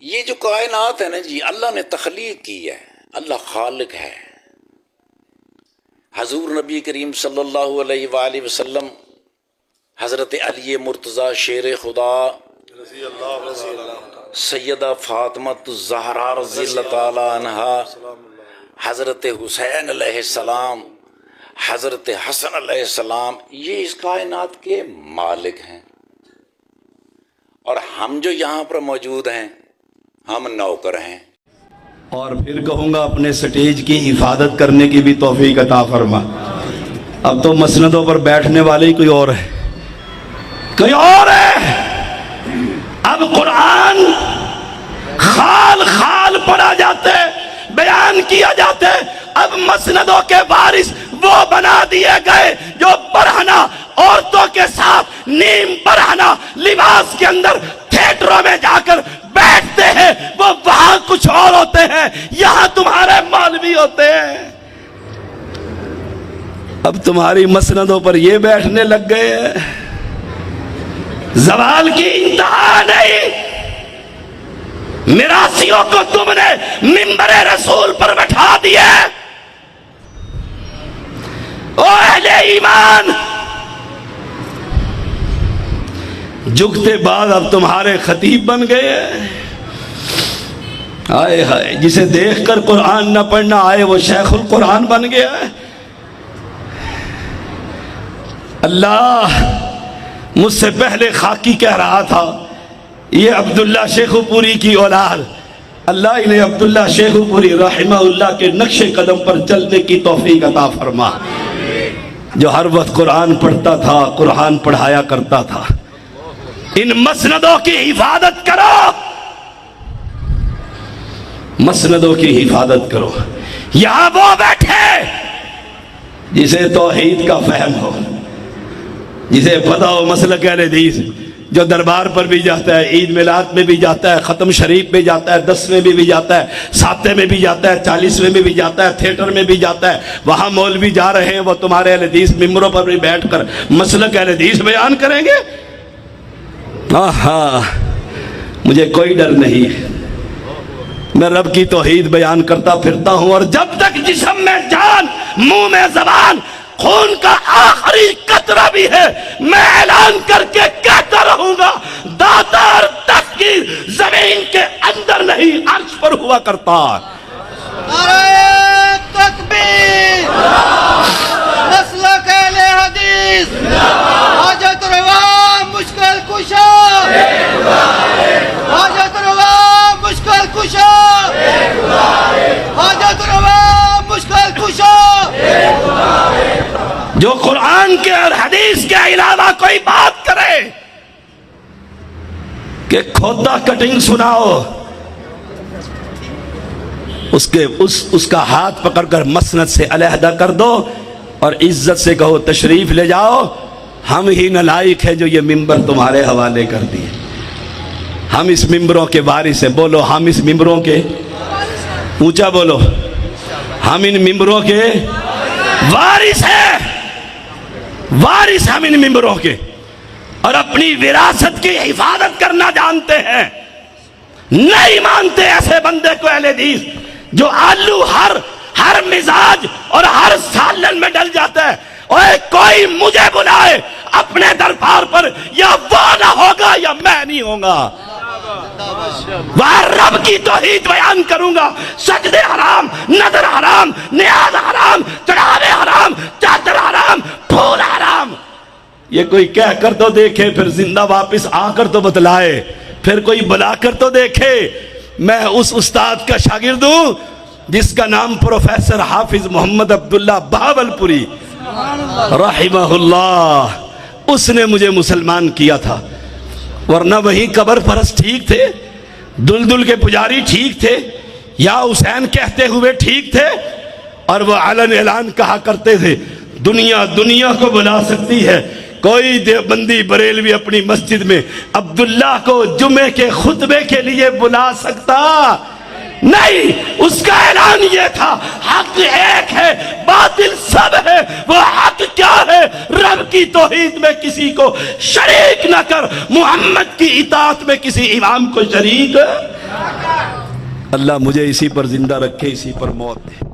یہ جو کائنات ہے نا جی، اللہ نے تخلیق کی ہے، اللہ خالق ہے۔ حضور نبی کریم صلی اللہ علیہ وآلہ وسلم، حضرت علی مرتضیٰ شیر خدا، سیدہ فاطمہ الزہرا رضی اللہ تعالی عنہا، حضرت حسین علیہ السلام، حضرت حسن علیہ السلام، یہ اس کائنات کے مالک ہیں، اور ہم جو یہاں پر موجود ہیں ہم نوکر ہیں۔ اور پھر کہوں گا اپنے سٹیج کی حفاظت کرنے کی بھی توفیق عطا فرما۔ اب تو مسندوں پر بیٹھنے والے ہی کوئی اور ہے، کوئی اور ہے۔ اب قرآن خال خال پڑھا جاتے، بیان کیا جاتے، اب مسندوں کے وارث وہ بنا دیے گئے جو برہنہ عورتوں کے ساتھ نیم برہنہ لباس کے اندر تھیٹروں میں جا کر بیٹھتے ہیں، وہ وہاں کچھ اور ہوتے ہیں، یہاں تمہارے مولوی ہوتے ہیں۔ اب تمہاری مسندوں پر یہ بیٹھنے لگ گئے ہیں، زوال کی انتہا نہیں۔ میراثیوں کو تم نے منبر رسول پر بٹھا دیا۔ او اہل ایمان، جھکتے بعد اب تمہارے خطیب بن گئے ہیں۔ آئے ہائے، جسے دیکھ کر قرآن نہ پڑھنا آئے وہ شیخ القرآن بن گیا ہے۔ اللہ، مجھ سے پہلے خاکی کہہ رہا تھا یہ عبداللہ شیخو پوری کی اولاد، اللہ انہیں عبداللہ شیخو پوری رحمہ اللہ کے نقش قدم پر چلنے کی توفیق عطا فرما، جو ہر وقت قرآن پڑھتا تھا، قرآن پڑھایا کرتا تھا۔ ان مسندوں کی حفاظت کرو، مسندوں کی حفاظت کرو۔ یہاں وہ بیٹھے جسے توحید کا فہم ہو، جسے پتا ہو مسلک اہل حدیث، جو دربار پر بھی جاتا ہے، عید میلاد میں بھی جاتا ہے، ختم شریف میں جاتا ہے، 10ویں میں بھی جاتا ہے، 7 میں بھی جاتا ہے، 40ویں میں بھی جاتا ہے، تھیٹر میں بھی جاتا ہے، وہاں مولوی جا رہے ہیں، وہ تمہارے اہل حدیث ممبروں پر بھی بیٹھ کر مسلک اہل حدیث بیان کریں گے۔ ہاں، مجھے کوئی ڈر نہیں، میں رب کی توحید بیان کرتا پھرتا ہوں، اور جب تک جسم میں جان، منہ میں زبان، خون کا آخری قطرہ بھی ہے، میں اعلان کر کے کہتا رہوں گا، داتا اور تفکیر زمین کے اندر نہیں عرش پر ہوا کرتا۔ نعرہ تکبیر، مسلک اہل حدیث، حاجت روا مشکل کشا، حاجت روا مشکل کشا، حاجت روا مشکل کشا۔ جو قرآن کے اور حدیث کے علاوہ کوئی بات کرے کہ کھوتا کٹنگ سناؤ، اس کا ہاتھ پکڑ کر مسند سے علیحدہ کر دو اور عزت سے کہو تشریف لے جاؤ، ہم ہی نالائق ہیں جو یہ ممبر تمہارے حوالے کر دیے۔ ہم اس ممبروں کے وارث ہیں، بولو ہم اس ممبروں کے، اونچا بولو، ہم ان ممبروں کے وارث ہیں، وارث ہم ان ممبروں کے، اور اپنی وراثت کی حفاظت کرنا جانتے ہیں۔ نہیں مانتے ایسے بندے کو اہل حدیث جو آلو ہر مزاج اور ہر سالن میں ڈل جاتا ہے۔ اور کوئی مجھے بلائے اپنے دربار پر، یا وہ نہ ہوگا یا میں نہیں ہوں گا، وہاں رب کی توحید بیان کروں گا۔ سجدے حرام، نظر حرام، نیاز حرام، چڑھاوے حرام، چادر حرام، پھول حرام۔ یہ کوئی کہہ کر تو دیکھے، پھر زندہ واپس آ کر تو بتلائے، پھر کوئی بلا کر تو دیکھے۔ میں اس استاد کا شاگرد ہوں جس کا نام پروفیسر حافظ محمد عبداللہ بہاولپوری رحمہ اللہ، اس نے مجھے مسلمان کیا تھا، ورنہ وہی قبر پرست ٹھیک تھے، دلدل کے پجاری ٹھیک تھے، یا حسین کہتے ہوئے ٹھیک تھے، اور وہ علن اعلان کہا کرتے تھے دنیا دنیا کو بلا سکتی ہے، کوئی دیوبندی بریلوی اپنی مسجد میں عبداللہ کو جمعے کے خطبے کے لیے بلا سکتا نہیں۔ اس کا اعلان یہ تھا، حق ایک ہے، باطل سب ہے۔ وہ حق کیا ہے؟ رب کی توحید میں کسی کو شریک نہ کر، محمد کی اطاعت میں کسی امام کو شریک اللہ مجھے اسی پر زندہ رکھے، اسی پر موت دے۔